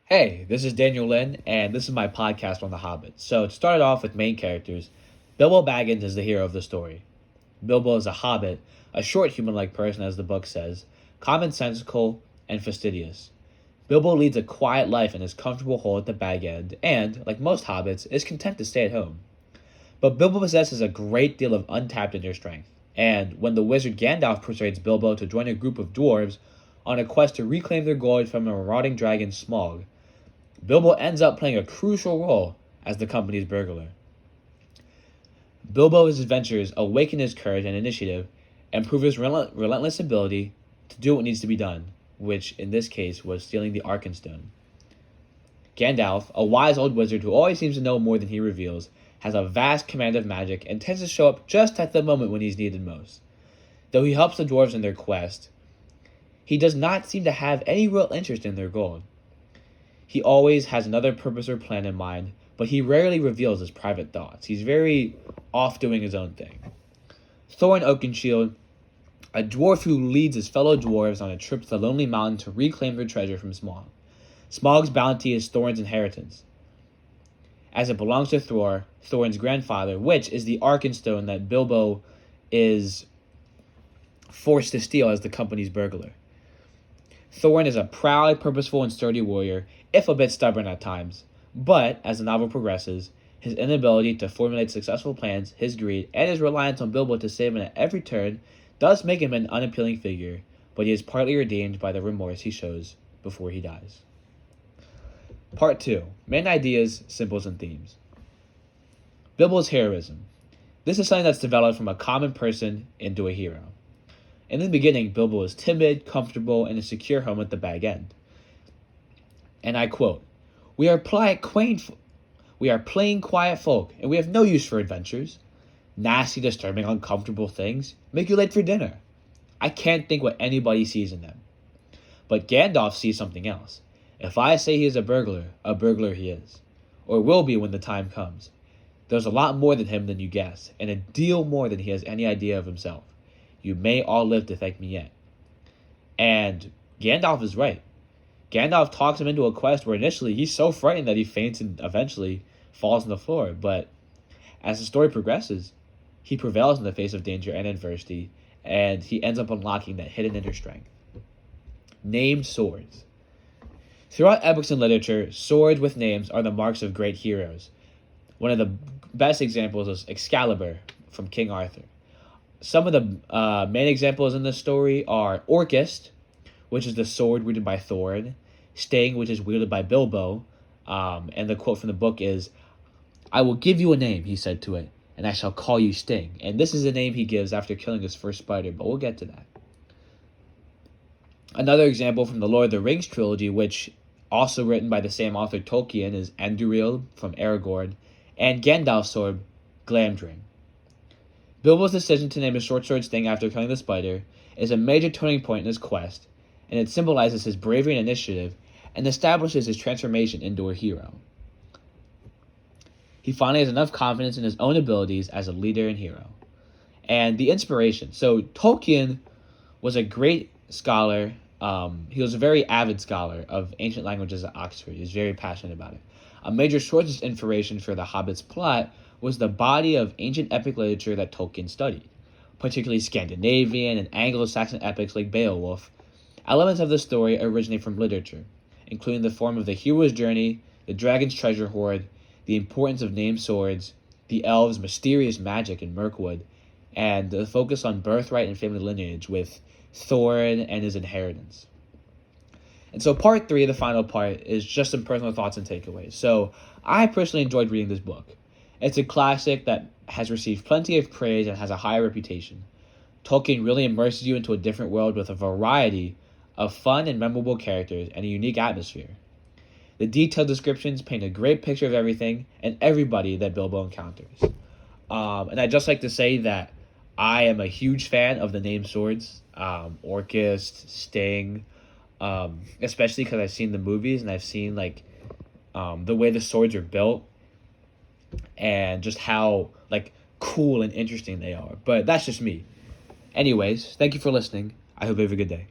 Hey, this is Daniel Lynn, and this is my podcast on The Hobbit. So, to start it off with main characters, Bilbo Baggins is the hero of the story. Bilbo is a hobbit, a short human-like person, as the book says, commonsensical and fastidious. Bilbo leads a quiet life in his comfortable hole at the Bag End, and, like most hobbits, is content to stay at home. But Bilbo possesses a great deal of untapped inner strength, and when the wizard Gandalf persuades Bilbo to join a group of dwarves on a quest to reclaim their gold from a marauding dragon Smaug, Bilbo ends up playing a crucial role as the company's burglar. Bilbo's adventures awaken his courage and initiative and prove his relentless ability to do what needs to be done, which in this case was stealing the Arkenstone. Gandalf, a wise old wizard who always seems to know more than he reveals, has a vast command of magic and tends to show up just at the moment when he's needed most. Though he helps the dwarves in their quest, he does not seem to have any real interest in their gold. He always has another purpose or plan in mind, but he rarely reveals his private thoughts. He's very off doing his own thing. Thorin Oakenshield, a dwarf who leads his fellow dwarves on a trip to the Lonely Mountain to reclaim their treasure from Smaug. Smaug's bounty is Thorin's inheritance, as it belongs to Thorin's grandfather, which is the Arkenstone that Bilbo is forced to steal as the company's burglar. Thorin is a proud, purposeful, and sturdy warrior, if a bit stubborn at times, but as the novel progresses, his inability to formulate successful plans, his greed, and his reliance on Bilbo to save him at every turn does make him an unappealing figure, but he is partly redeemed by the remorse he shows before he dies. Part 2. Main ideas, symbols, and themes. Bilbo's heroism. This is something that's developed from a common person into a hero. In the beginning, Bilbo is timid, comfortable, in a secure home at the Bag End. And I quote, We are playing quiet folk, and we have no use for adventures. Nasty, disturbing, uncomfortable things make you late for dinner. I can't think what anybody sees in them. But Gandalf sees something else. If I say he is a burglar he is. Or will be when the time comes. There's a lot more than him than you guess, and a deal more than he has any idea of himself. You may all live to thank me yet. And Gandalf is right. Gandalf talks him into a quest where initially he's so frightened that he faints and eventually falls on the floor. But as the story progresses, he prevails in the face of danger and adversity, and he ends up unlocking that hidden inner strength. Named swords. Throughout epics and literature, swords with names are the marks of great heroes. One of the best examples is Excalibur from King Arthur. Some of the main examples in this story are Orcust, which is the sword wielded by Thorin, Sting, which is wielded by Bilbo, and the quote from the book is, I will give you a name, he said to it, and I shall call you Sting. And this is the name he gives after killing his first spider, but we'll get to that. Another example from the Lord of the Rings trilogy, which also written by the same author Tolkien, is Andúril from Aragorn, and Gandalf's sword, Glamdring. Bilbo's decision to name his short sword Sting after killing the spider is a major turning point in his quest, and it symbolizes his bravery and initiative and establishes his transformation into a hero. He finally has enough confidence in his own abilities as a leader and hero. And the inspiration. So Tolkien was a great scholar. He was a very avid scholar of ancient languages at Oxford. He was very passionate about it. A major source of inspiration for the Hobbit's plot was the body of ancient epic literature that Tolkien studied, particularly Scandinavian and Anglo-Saxon epics like Beowulf. Elements of the story originate from literature, including the form of the hero's journey, the dragon's treasure hoard, the importance of named swords, the elves' mysterious magic in Mirkwood, and the focus on birthright and family lineage with Thorin and his inheritance. And so part 3, the final part, is just some personal thoughts and takeaways. So I personally enjoyed reading this book. It's a classic that has received plenty of praise and has a high reputation. Tolkien really immerses you into a different world with a variety of fun and memorable characters and a unique atmosphere. The detailed descriptions paint a great picture of everything and everybody that Bilbo encounters. And I'd just like to say that I am a huge fan of the named swords, Orcust, Sting, especially because I've seen the movies and I've seen the way the swords are built and just how cool and interesting they are. But that's just me. Anyways, thank you for listening. I hope you have a good day.